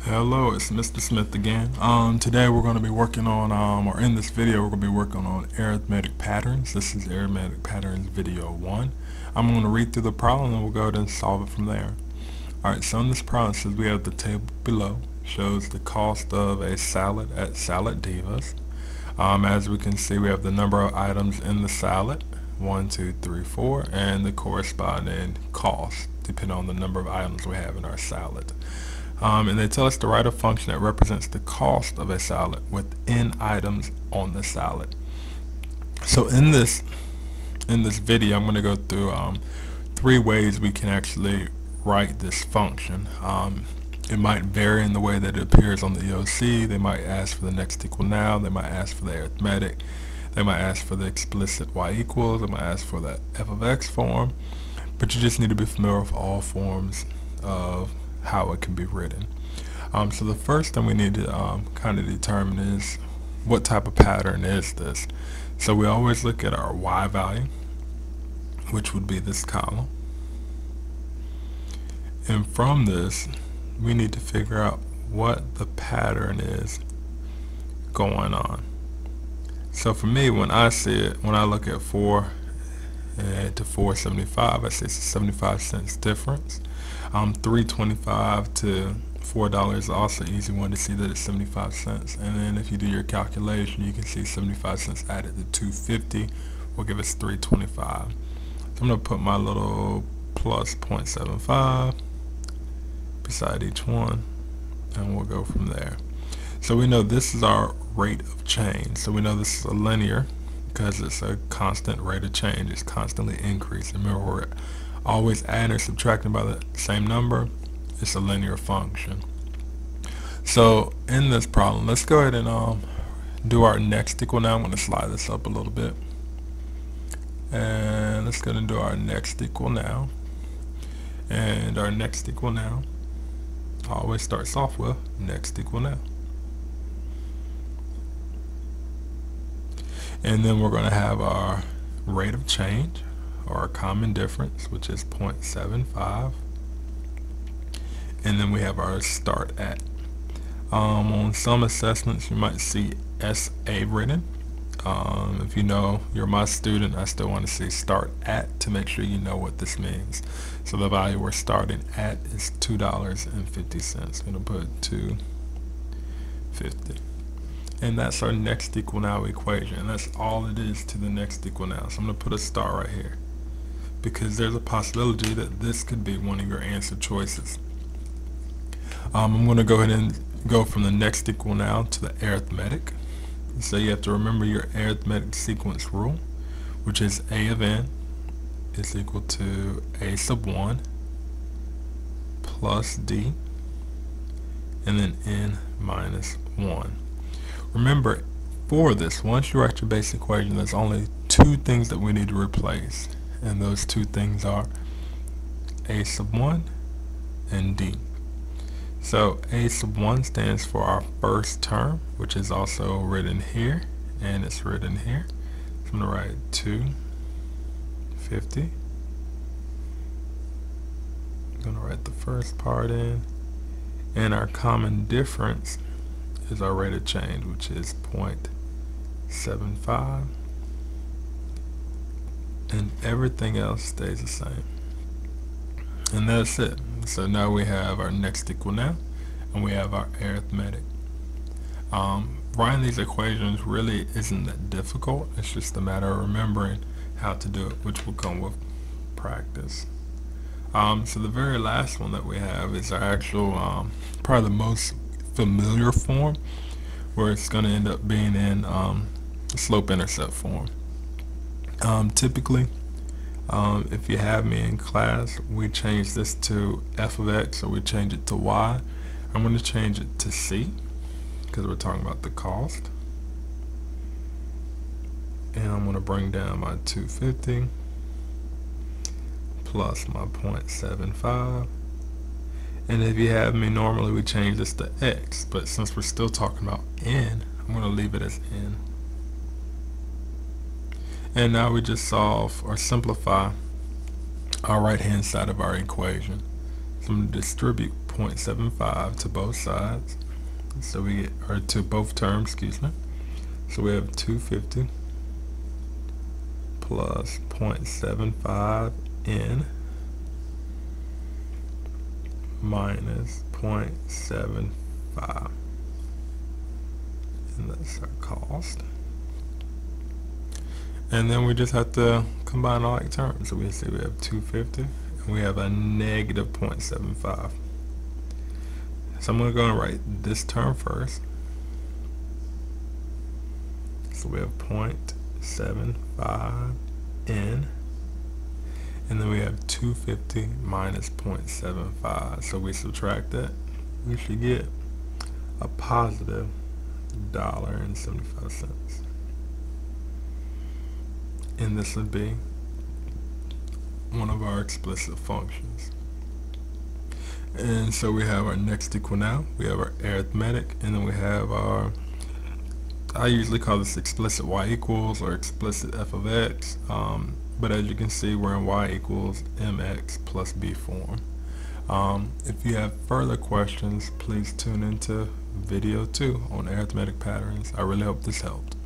Hello, it's Mr. Smith again. Today we're going to be working on, or in this video, we're going to be working on arithmetic patterns. This is arithmetic patterns video 1. I'm going to read through the problem and we'll go ahead and solve it from there. Alright, so in this problem, says we have the table below, shows the cost of a salad at Salad Divas. As we can see, we have the number of items in the salad, 1, 2, 3, 4, and the corresponding cost, depending on the number of items we have in our salad. And they tell us to write a function that represents the cost of a salad with n items on the salad. So in this video, I'm going to go through 3 ways we can actually write this function. It might vary in the way that it appears on the EOC. They might ask for the next equal now. They might ask for the arithmetic. They might ask for the explicit y equals. They might ask for the f of x form. But you just need to be familiar with all forms of how it can be written. So the first thing we need to kind of determine is what type of pattern is this. So we always look at our y value, which would be this column. And from this, we need to figure out what the pattern is going on. So for me, when I see it, when I look at 4 to 4.75, I see it's a 75 cents difference. $3.25 to $4 is also an easy one to see that it's 75 cents. And then if you do your calculation, you can see 75 cents added to 250 will give us 3.25. So I'm going to put my little plus 0.75 beside each one, and we'll go from there. So we know this is our rate of change. So we know this is a linear because it's a constant rate of change. It's constantly increasing. Remember, we're always adding or subtracting by the same number. It's a linear function. So in this problem, let's go ahead and do our next equal now. I'm going to slide this up a little bit. And let's go ahead and do our next equal now. And our next equal now always starts off with next equal now. And then we're going to have our rate of change, or our common difference, which is 0.75. And then we have our start at. On some assessments, you might see SA written. If you know you're my student, I still want to see start at to make sure you know what this means. So the value we're starting at is $2.50. I'm going to put $2.50. And that's our next equal now equation. And that's all it is to the next equal now. So I'm going to put a star right here, because there's a possibility that this could be one of your answer choices. I'm going to go ahead and go from the next equal now to the arithmetic. So you have to remember your arithmetic sequence rule, which is a of n is equal to a sub 1 plus d, and then n minus 1. Remember, for this, once you write your basic equation, there's only 2 things that we need to replace. And those 2 things are a sub 1 and d. So a sub 1 stands for our first term, which is also written here, and it's written here. So I'm going to write 250. I'm going to write the first part in. And our common difference is our rate of change, which is 0.75. And everything else stays the same. And that's it. So now we have our next equal now, and we have our arithmetic. Writing these equations really isn't that difficult. It's just a matter of remembering how to do it, which will come with practice. So the very last one that we have is our actual, probably the most familiar form, where it's going to end up being in slope-intercept form. Typically, if you have me in class, we change this to f of x, or we change it to y. I'm going to change it to c, because we're talking about the cost. And I'm going to bring down my 250 plus my 0.75. And if you have me, normally we change this to x, but since we're still talking about n, I'm going to leave it as n. And now we just solve or simplify our right hand side of our equation. So I'm going to distribute 0.75 to both sides. So we get, or to both terms, excuse me. So we have 250 plus 0.75 n minus 0.75. And that's our cost. And then we just have to combine all like terms. So we say we have 250 and we have a negative 0.75. So I'm going to go and write this term first. So we have 0.75 n, and then we have 250 minus 0.75. So we subtract that, we should get a positive $1.75. And this would be one of our explicit functions. And so we have our next equal now, we have our arithmetic, and then we have our, I usually call this explicit y equals or explicit f of x, but as you can see we're in y equals mx plus b form. If you have further questions, please tune into video 2 on arithmetic patterns. I really hope this helped.